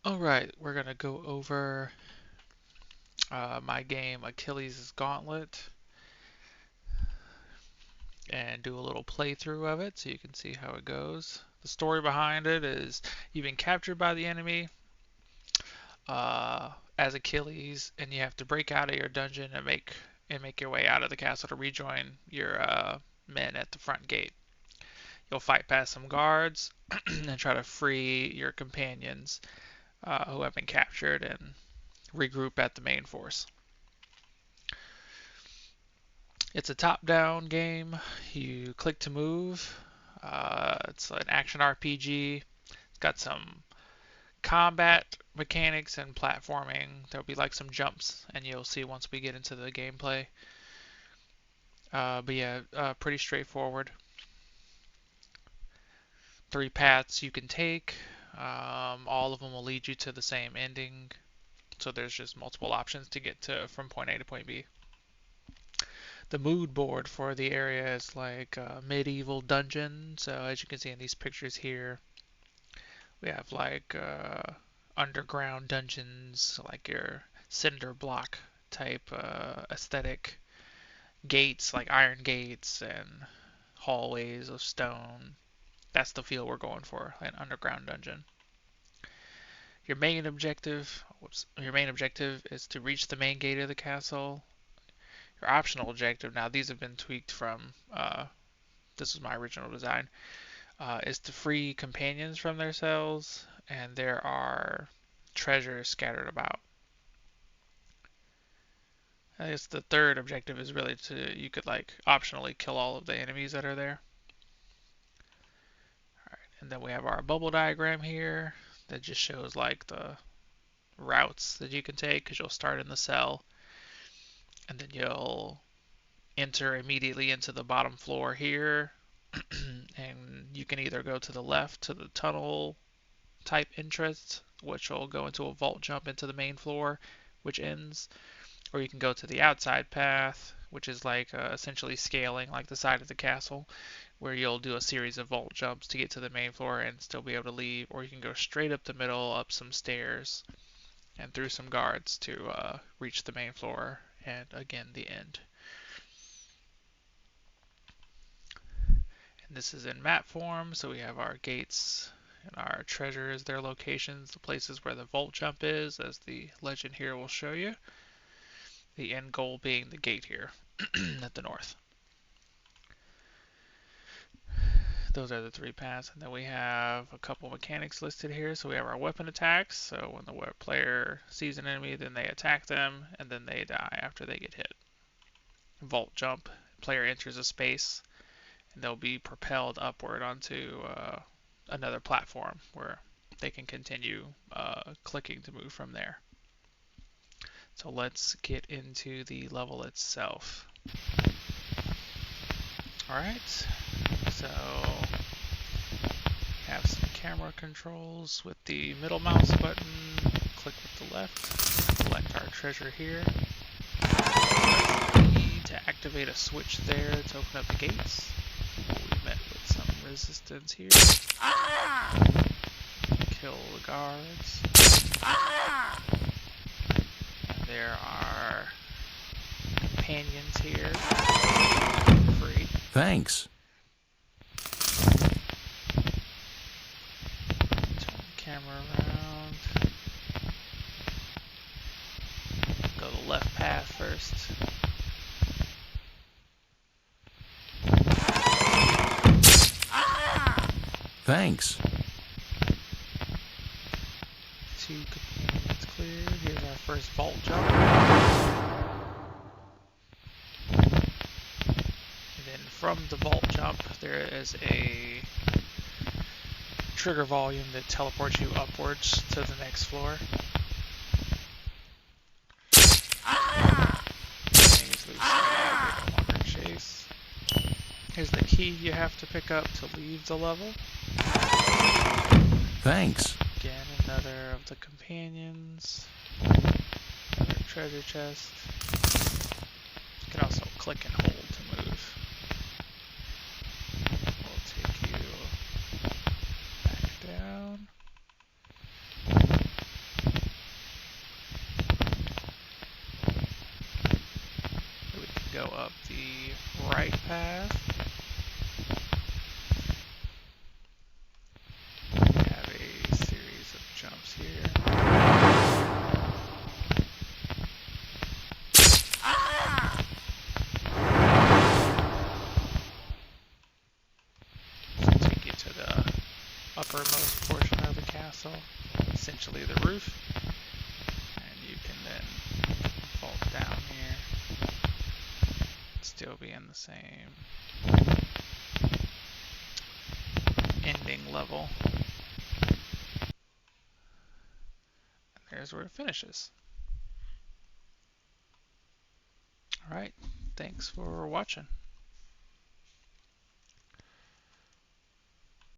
Alright, we're going to go over my game Achilles' Gauntlet and do a little playthrough of it so you can see how it goes. The story behind it is you've been captured by the enemy as Achilles, and you have to break out of your dungeon and make your way out of the castle to rejoin your men at the front gate. You'll fight past some guards and try to free your companions who have been captured and regroup at the main force. It's a top-down game. You click to move. It's an action RPG. It's got some combat mechanics and platforming. There'll be like some jumps, and you'll see once we get into the gameplay. But yeah, pretty straightforward. 3 paths you can take. All of them will lead you to the same ending. So there's just multiple options to get to from point A to point B. The mood board for the area is like a medieval dungeon. So as you can see in these pictures here, we have like underground dungeons, like your cinder block type aesthetic, gates like iron gates and hallways of stone. That's the feel we're going for, an underground dungeon. Your main objective is to reach the main gate of the castle. Your optional objective, now these have been tweaked from, this was my original design, is to free companions from their cells, and there are treasures scattered about. I guess the third objective is really you could like optionally kill all of the enemies that are there. Alright, and then we have our bubble diagram here that just shows like the routes that you can take, because you'll start in the cell and then you'll enter immediately into the bottom floor here, and you can either go to the left to the tunnel type entrance, which will go into a vault jump into the main floor, which ends, or you can go to the outside path, which is like essentially scaling like the side of the castle, where you'll do a series of vault jumps to get to the main floor and still be able to leave, or you can go straight up the middle, up some stairs, and through some guards to reach the main floor and again the end. And this is in map form, so we have our gates and our treasures, their locations, the places where the vault jump is, as the legend here will show you. The end goal being the gate here at the north. Those are the 3 paths, and then we have a couple mechanics listed here. So we have our weapon attacks, so when the player sees an enemy, then they attack them, and then they die after they get hit. Vault jump, player enters a space, and they'll be propelled upward onto another platform where they can continue clicking to move from there. So let's get into the level itself. Alright, so have some camera controls with the middle mouse button, click with the left, select our treasure here, press E to activate a switch there to open up the gates. We met with some resistance here. Kill the guards. And there are companions here. Free. Thanks. Turn the camera around. Go the left path first. Thanks. 2 companions cleared. Here's our first vault jump. And then from the vault jump, there is a trigger volume that teleports you upwards to the next floor. Chase. Here's the key you have to pick up to leave the level. Thanks. Again, another of the companions. Another treasure chest. You can also click and hold to move. We'll take you back down. path. We have a series of jumps here. So take you to the uppermost portion of the castle, essentially the roof, and you can then fall down here, still be in the same ending level. And there's where it finishes. Alright, thanks for watching.